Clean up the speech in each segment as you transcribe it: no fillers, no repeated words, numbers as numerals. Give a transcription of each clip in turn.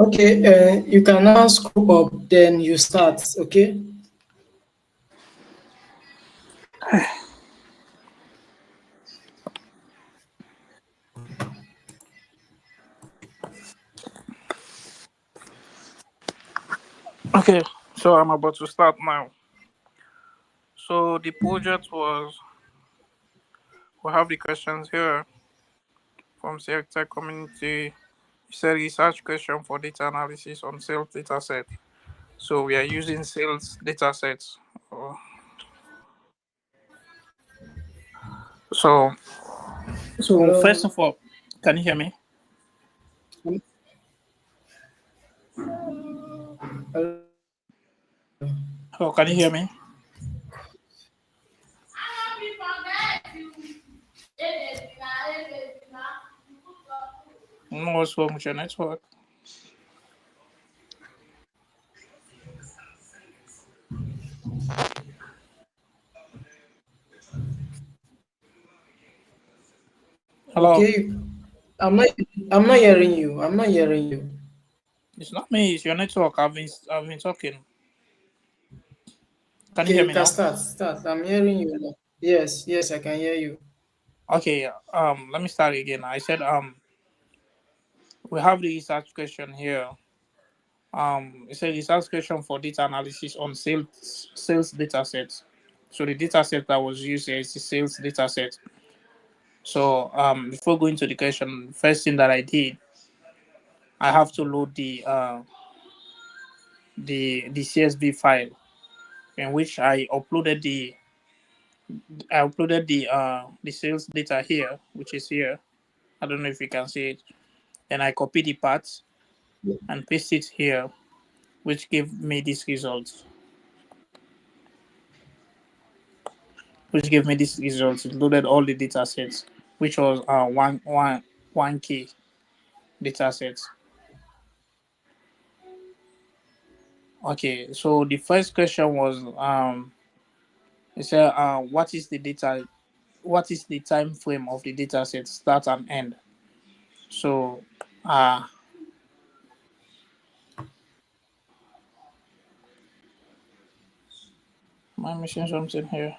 Okay, you can now scroll up, then you start. Okay. Okay, so I'm about to start now. So the project was we have the questions here from Tech community. You said research question for data analysis on sales data set. So we are using sales data sets. Uh, So so first Hello. of all, can you hear me? Oh, can you hear me? No, what's wrong with your network? Hello. Okay. I'm not. I'm not hearing you. I'm not hearing you. It's not me. It's your network. I've been talking. Can you Okay, hear you me can now? start. Start. I'm hearing you now. Yes. Yes, I can hear you. Okay. Let me start again. I said we have the research question here. It's a research question for data analysis on sales data sets. So the data set that was used here is the sales data set. So before going to the question, first thing that I did, I have to load the CSV file in which I uploaded the sales data here, which is here. I don't know if you can see it. Then I copy the parts and paste it here, which gave me this result. Which gave me this result. It loaded all the data sets, which was one key data sets. Okay, so the first question was it said what is the time frame of the data set start and end? So uh am I missing something here?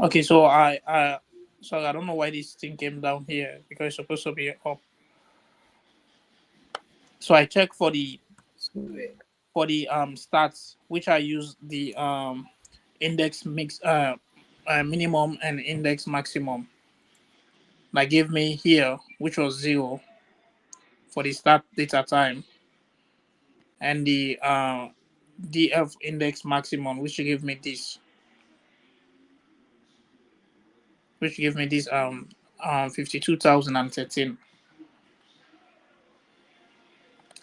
Okay, so I sorry, I don't know why this thing came down here because it's supposed to be up. So I check So, for the stats, which I use the index mix minimum and index maximum. That gave me here, which was 0 for the start data time, and the DF index maximum, which gave me this, which gave me this 52,013.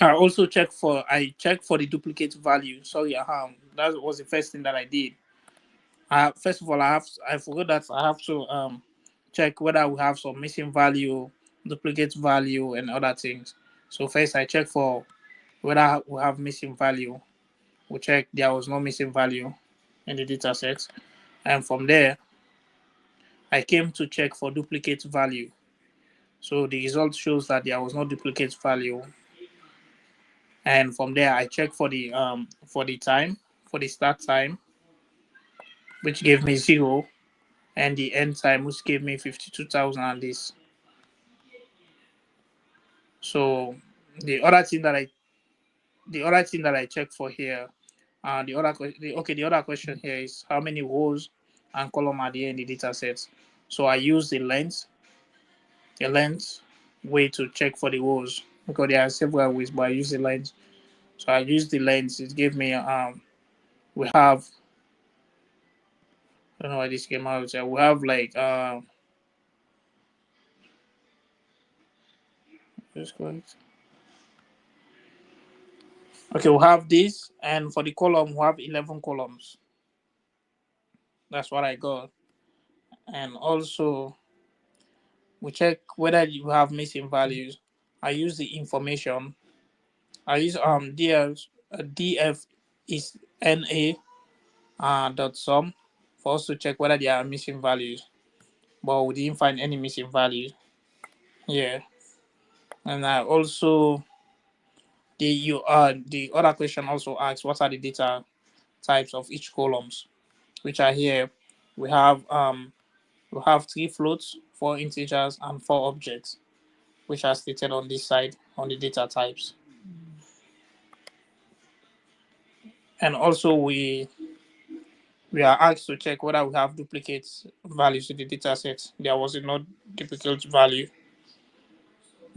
I checked for the duplicate value. Sorry, that was the first thing that I did. First of all, I forgot that I have to check whether we have some missing value, duplicate value, and other things. So first, I check for whether we have missing value. We check there was no missing value in the data set, and from there, I came to check for duplicate value. So the result shows that there was no duplicate value, and from there, I check for the time, for the start time, which gave me 0, and the end time, which gave me 52,000 and this. So the other thing that I the other thing that I check for here, the other question here is how many rows and column are there in the data set. So I use the length way to check for the rows because there are several ways, but I use the length. So I use the length. It gave me we have I don't know why this came out. We have like just correct. Okay, we have this, and for the column, we have 11 columns. That's what I got. And also, we check whether you have missing values. I use the information. I use DF is NA dot sum for us to check whether there are missing values, but we didn't find any missing values here. And I also the other question also asks what are the data types of each columns, which are here. We have three floats, four integers, and four objects, which are stated on this side on the data types. And also we are asked to check whether we have duplicate values in the data set. There was no duplicate value.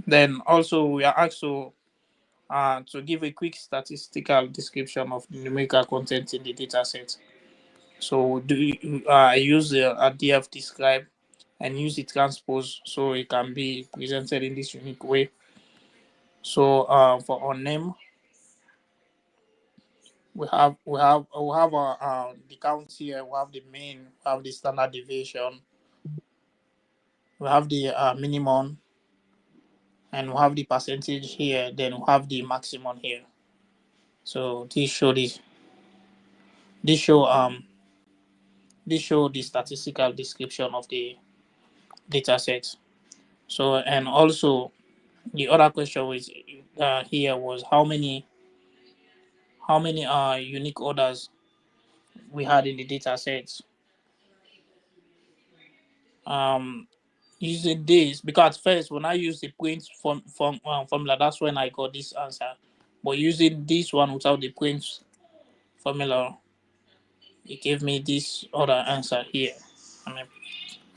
Then also we are asked to give a quick statistical description of the numerical content in the data set. So I use a df describe and use the transpose so it can be presented in this unique way. So for our name, we have the count here. We have the mean, we have the standard deviation, we have the minimum, and we have the percentage here. Then we have the maximum here. So this show the statistical description of the data set. So and also the other question was here was how many unique orders we had in the data set. Um, Using this because at first when I used the print formula, that's when I got this answer. But using this one without the print formula, it gave me this other answer here. Let me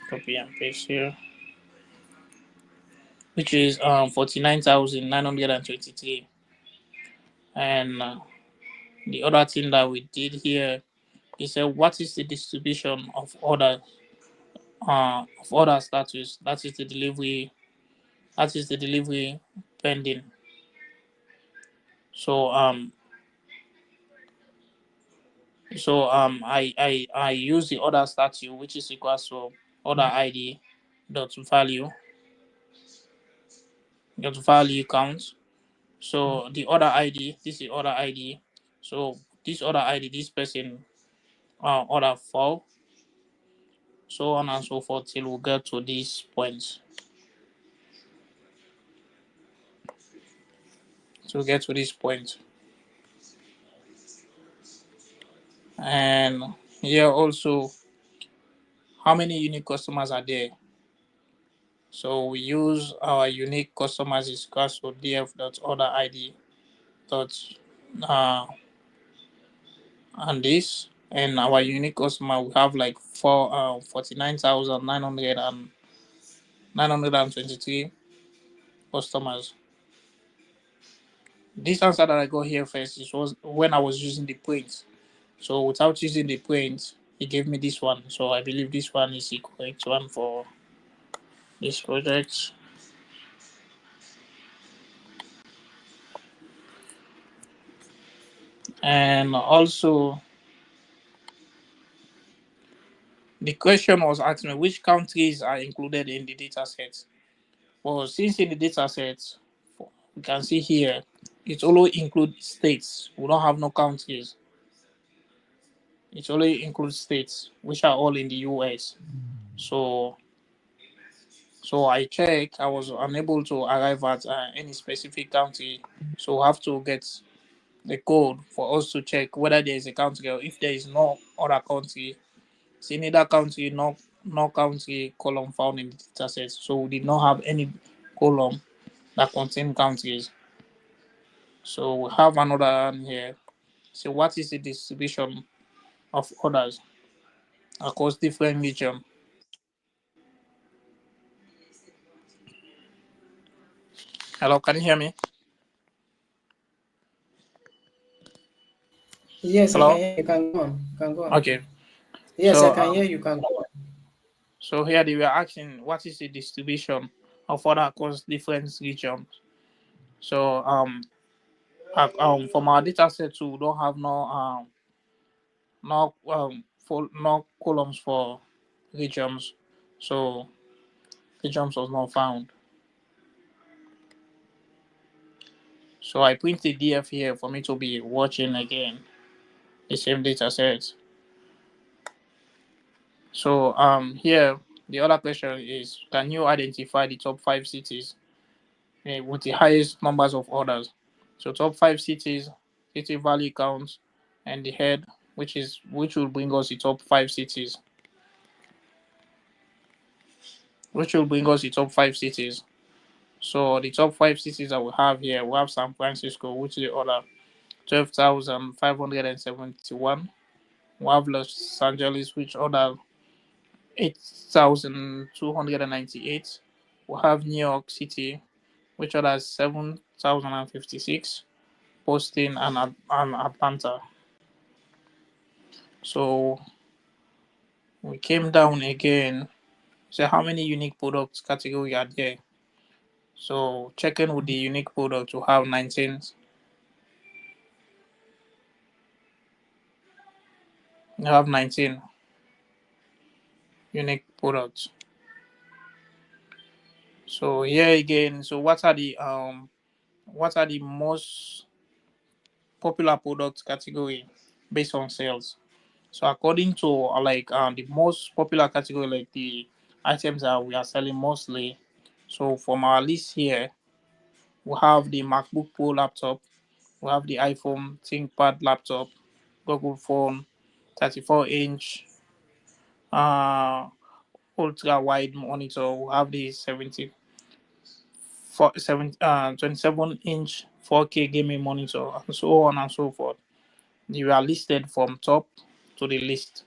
copy and paste here, which is 49,923. And the other thing that we did here is what is the distribution of order status? That is the delivery. That is the delivery pending. So I use the order statute, which is equals to order ID dot value count. So the order ID, this is order ID. So this order ID, this person order 4, so on and so forth till we get to this point. So we get to this point. And here also, how many unique customers are there? So we use our unique customers is equals to df.order_id dot and this, and our unique customer we have like 49,923 customers. This answer that I got here first was when I was using the print. So without using the print, it gave me this one. So I believe this one is the correct one for this project. And also, the question was asking me which countries are included in the data set. Well, since in the data set, we can see here, it only includes states. We don't have no countries. It only includes states, which are all in the US. So I checked. I was unable to arrive at any specific country. So we have to get the code for us to check whether there is a country or if there is no other country. See neither country, no country column found in the dataset. So we did not have any column that contain countries. So we have another one here. So what is the distribution of orders across different regions? Hello, can you hear me? Yes, I can Hello? hear you. Can go on. Can go on. Okay. Yes, I So can hear you. Can go on. so here they were asking what is the distribution of order across different regions. So from our data set too, we don't have no columns for regions. So regions was not found. So I printed DF here for me to be watching again the same data set. So here the other question is, can you identify the top 5 cities with the highest numbers of orders? So top 5 cities, city value counts, and the head, which will bring us the top 5 cities. Which will bring us the top 5 cities. So the top 5 cities that we have here, we have San Francisco, which is the order 12,571. We have Los Angeles, which order 8,298. We have New York City, which orders 7,056. Boston and Atlanta. So we came down again. So how many unique products category are there? So checking with the unique product, we have 19. We have 19 unique products. So here again, so what are the most popular product category based on sales? So according to the most popular category, like the items that we are selling mostly. So from our list here, we have the MacBook Pro laptop, we have the iPhone ThinkPad laptop, Google phone, 34-inch uh, ultra wide monitor. We have the 27-inch 4K gaming monitor, and so on and so forth. They were listed from top to the list.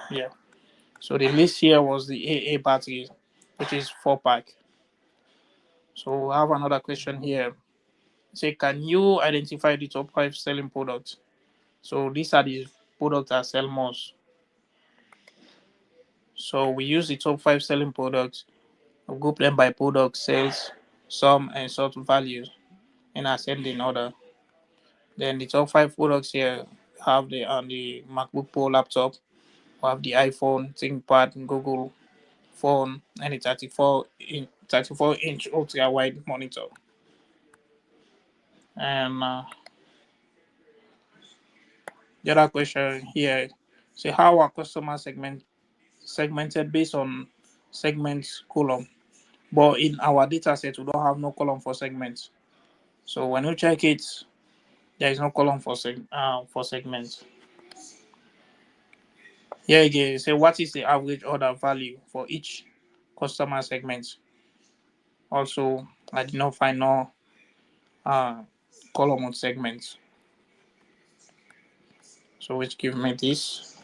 Yeah. So the list here was the AA battery, which is 4 pack. So we have another question here. Say, can you identify the top 5 selling products? So these are the products that sell most. So we use the top 5 selling products, we group them by product sales, sum, and sort values in ascending order. Then the top 5 products here have the MacBook Pro laptop, we have the iPhone, ThinkPad, Google phone, and the 34-inch ultra wide monitor. And the other question here, say how are customers segmented based on segments column. But in our data set, we don't have no column for segments. So when you check it, there is no column for segments. Here again, say what is the average order value for each customer segment? Also, I did not find no column on segments. So which give me this.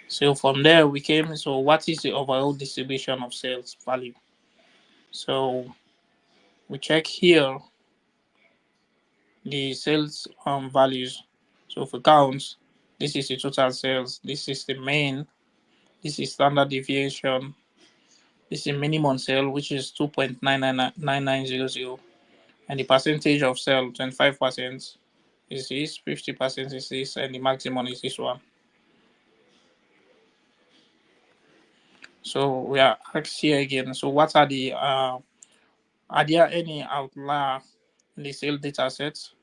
So from there we came. So what is the overall distribution of sales value? So we check here the sales values. So for counts, this is the total sales, this is the main, this is standard deviation, this is minimum sale, which is 2.999900, and the percentage of sale 25% is this, 50% is this, and the maximum is this one. So we are asked here again. So what are there any outlier in the sale data sets?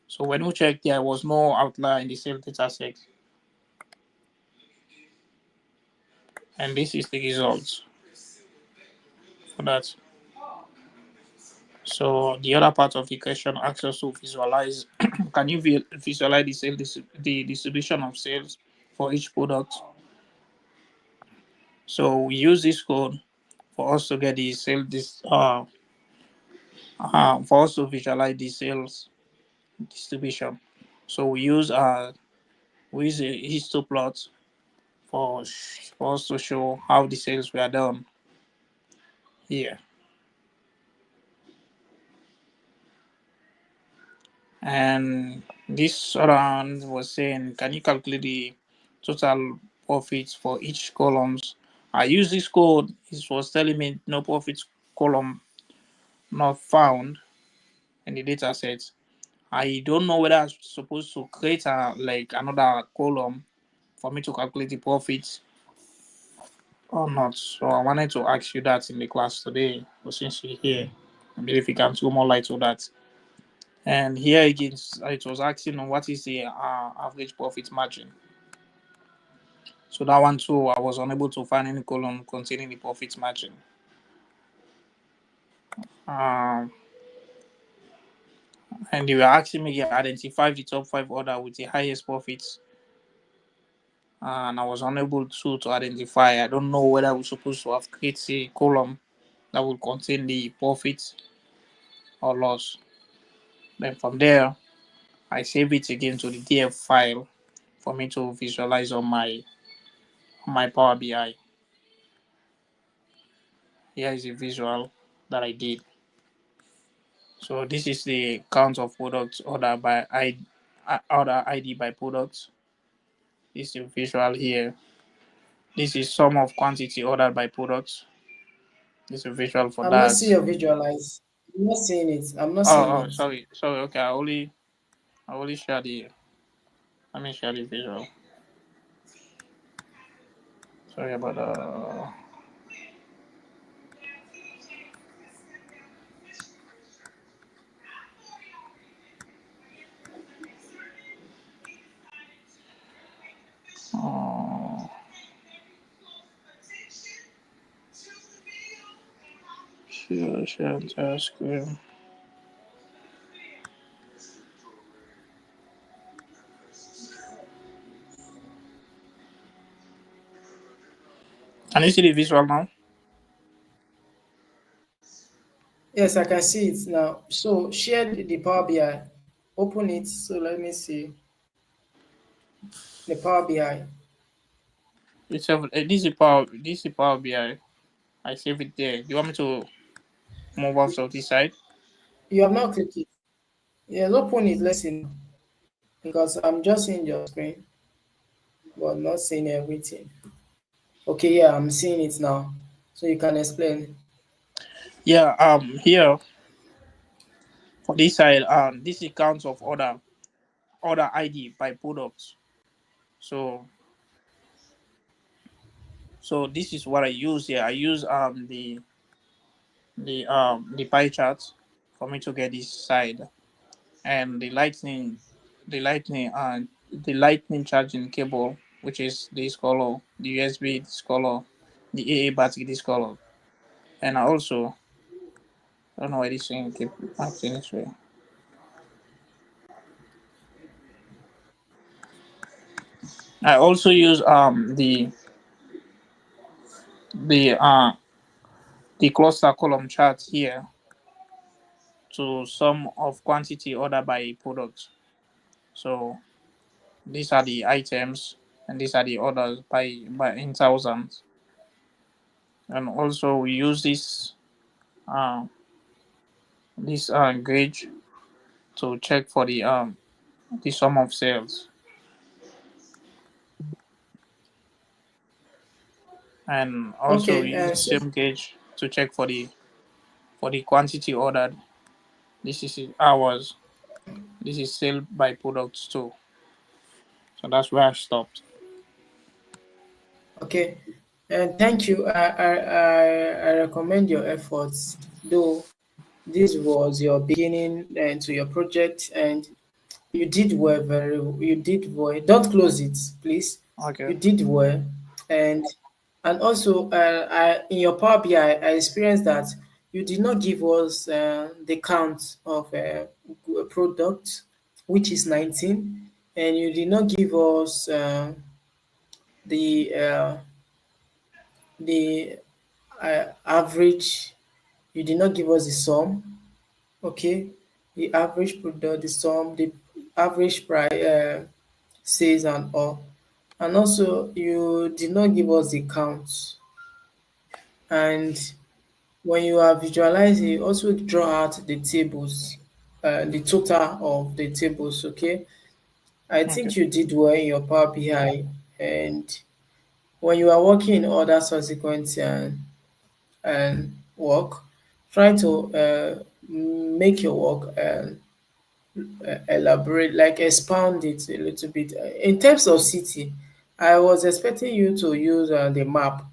So when we check, there was no outlier in the sale data set. And this is the results for that. So the other part of the question asks us to visualize. Can you visualize the distribution of sales for each product? So we use this code for us to get the for us to visualize the sales distribution. So we use a histoplot for us to show how the sales were done here. And this round was saying, can you calculate the total profits for each columns? I use this code. It was telling me no profits column not found in the data set. I don't know whether I'm supposed to create another column for me to calculate the profits or not. So I wanted to ask you that in the class today. But since you're here, I believe you can throw more light on that. And here again, it was asking on what is the average profit margin. So that one too, I was unable to find any column containing the profit margin. Um, and they were asking me to identify the top 5 order with the highest profits, and I was unable to identify. I don't know whether we're supposed to have created a column that will contain the profits or loss. Then from there, I save it again to the DF file for me to visualize on my Power BI. Here is a visual that I did. So this is the count of products order by order ID by products. This is a visual here. This is sum of quantity ordered by products. This is a visual for I'm not that. seeing your visualize. I'm not seeing it. I'm not seeing Oh, it. sorry. Okay, I only share the. Let me share the visual. Sorry about that. Oh, share entire screen. Can you see the visual now? Yes, I can see it now. So share the Power BI. Open it. So let me see the Power BI. This is Power. This is Power BI. I save it there. Do you want me to move off to this side? You have not clicked it. Yes, open it. Let's see now. Because I'm just seeing your screen, but not seeing everything. Okay, yeah, I'm seeing it now. So you can explain. Yeah. Here for this side, this is counts of order ID by products. So this is what I use here. I use the pie chart for me to get this side, and the lightning charging cable, which is this color, the USB this color, the AA battery this color, and I don't know why this thing keep acting this way. I also use the uh the cluster column chart here to sum of quantity ordered by product. So these are the items and these are the orders by in thousands. And also we use uh, this gauge to check for the sum of sales, and also we Okay, use the so same gauge to check for the quantity ordered. This is hours. This is sale by products too. So that's where I stopped. okay, and thank you. I recommend your efforts. Though this was your beginning to your project, and you did well. You did well. Don't close it, please. You Okay. did well, and also in your Power BI, I experienced that you did not give us the count of product, which is 19, and you did not give us the uh, the average. You did not give us the sum. Okay, the average product, the sum, the average price, sales and all. And also, you did not give us the count. And when you are visualizing, you also draw out the tables, the total of the tables. Okay, I Okay. think you did well in your Power BI. And when you are working in other subsequent work, try to make your work elaborate, like expound it a little bit. In terms of city, I was expecting you to use the map.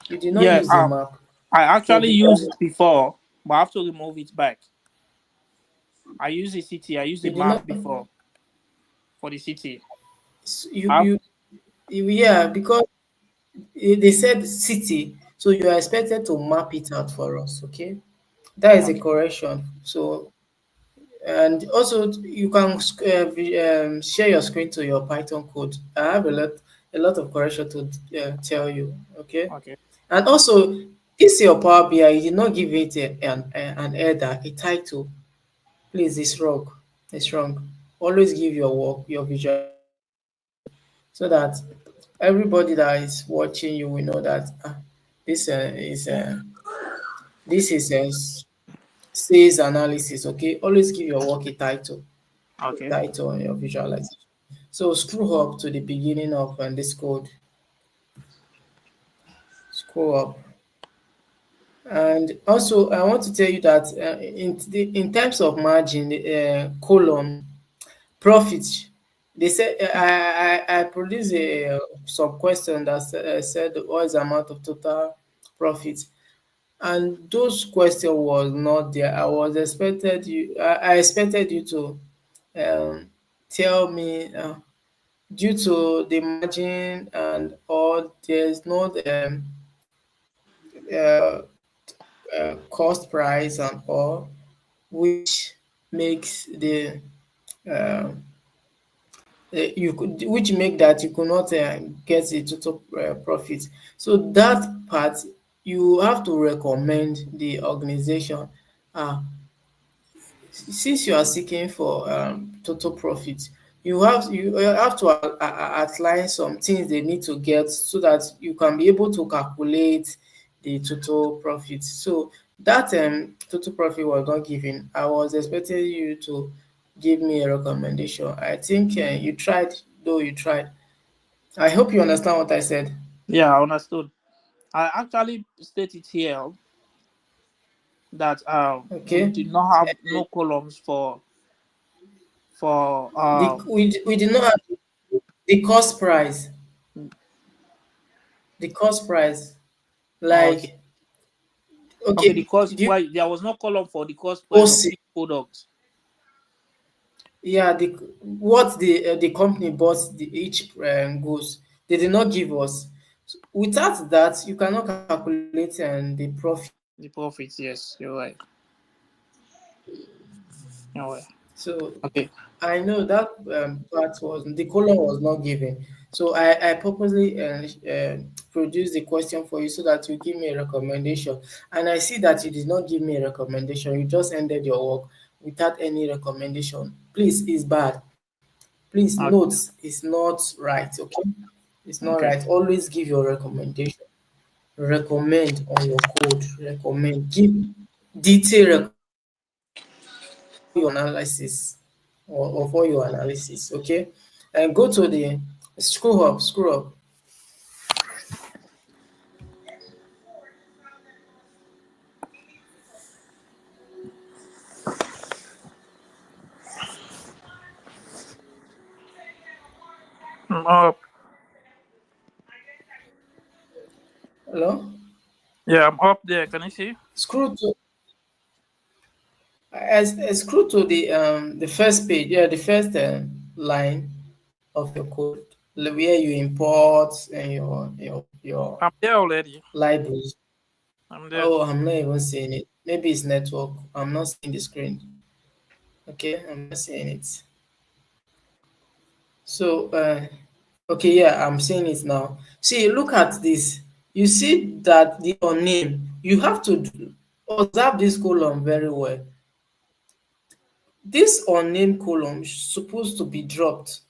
You did not Yeah. use the map. I So actually used visual, it before, but I have to remove it back. I use the city. I use the You did map not. before for the city. You How? yeah, because they said city, so you are expected to map it out for us. Okay, that is a Okay. correction. So and also you can share your screen to your Python code. I have a lot of correction to tell you. Okay, Okay. and also this your Power BI. You did not give it an header, a title. Please, it's wrong. It's wrong. Always give your work, your visualization, so that everybody that is watching you will know that this is sales analysis. Okay, always give your work a Okay. title on your visualization. So screw up to the beginning of this code. Scroll up. And also, I want to tell you that in terms of margin, column profit, they said I produced a some question that said what is the amount of total profit, and those question was not there. I expected you to um, tell me due to the margin and all, there's not uh, cost price and all, which makes the uh, you could which make that you could not get the total profit. So that part you have to recommend the organization. uh, since you are seeking for total profit, you have to outline some things they need to get so that you can be able to calculate the total profit. So that total profit was not given. I was expecting you to give me a recommendation. I think you tried, though you tried. I hope you understand what I said. Yeah, I understood. I actually stated here that we Okay. did not have no columns for We did not have the cost price. The cost price, okay. like, Okay, okay, the cost, do you why there was no column for the cost price of OC? each product. Yeah, what the company bought each goods, they did not give us. So without that, you cannot calculate the profit. The profits, yes, you're right. You're right. So Okay. I know that part was the column was not given. So I purposely produced the question for you so that you give me a recommendation. And I see that you did not give me a recommendation. You just ended your work without any recommendation. Please, it's bad. Please note, Okay. it's not right. Okay, it's not Okay. right. Always give your recommendation. Recommend on your code. Recommend. Give detailed recommendation of all your analysis or of all your analysis. Okay, and go to the screw up. Screw up. I'm up. Hello. Yeah, I'm up there. Can you see? Screw to screw to the first page. Yeah, the first line of your code where you import and your I'm there already. libraries. I'm there. Oh, I'm not even seeing it. Maybe it's network. I'm not seeing the screen. Okay, I'm not seeing it. So, okay, yeah, I'm seeing it now. See, look at this. You see that the your name, you have to observe this column very well. This unnamed column is supposed to be dropped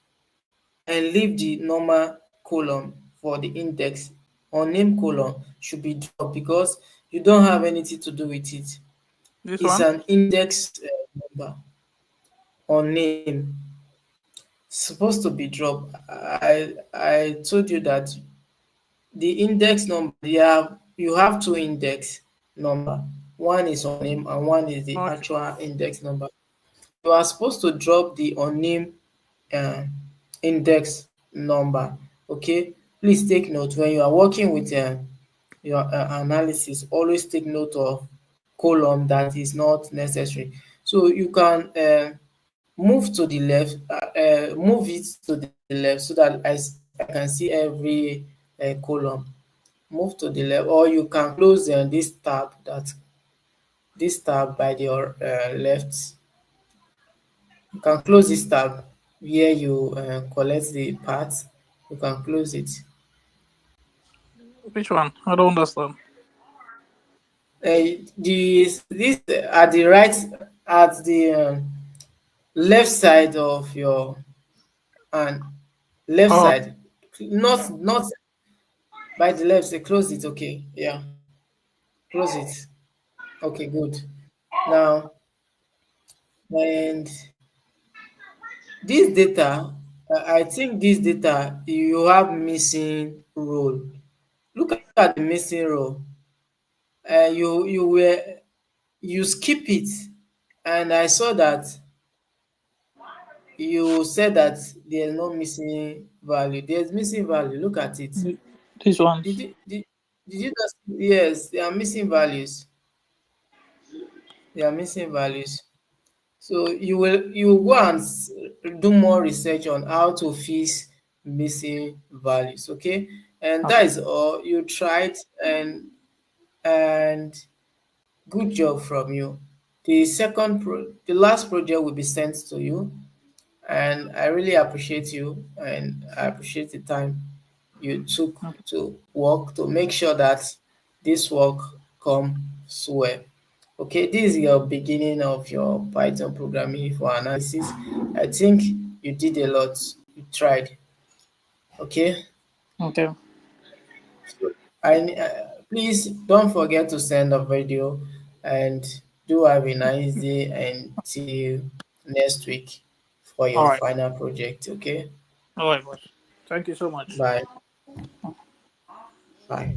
and leave the normal column for the index. Unnamed column should be dropped because you don't have anything to do with it. This It's one? an index number. Unnamed supposed to be dropped. I told you that the index number, you have two index number. One is unnamed and one is the Okay. actual index number. You are supposed to drop the unnamed uh, index number. Okay, please take note when you are working with your analysis. Always take note of column that is not necessary. So you can move to the left, move it to the left so that I can see every column. Move to the left, or you can close this tab by your left. You can close this tab where you collect the parts. You can close it. Which one? I don't understand. This at the right, at the left side of your hand, left Oh, side, not by the left. Say close it. Okay, yeah, close it. Okay, good. Now, and this data, I think this data you have missing row. Look at the missing row. You skip it, and I saw that you said that there's no missing value. There's missing value. Look at it. these Did ones. you did, did you just, yes, there are missing values. There are missing values. So you go and do more research on how to fix missing values. Okay, and that Okay. is all. You tried, and good job from you. The last project will be sent to you, and I really appreciate you, and I appreciate the time you took Okay. to work to make sure that this work comes well. Okay, this is your beginning of your Python programming for analysis. I think you did a lot. You tried. Okay, Okay. so please don't forget to send a video, and do have a nice day until next week for All your right. final project. Okay, All right, boss. Thank you so much. bye. Bye.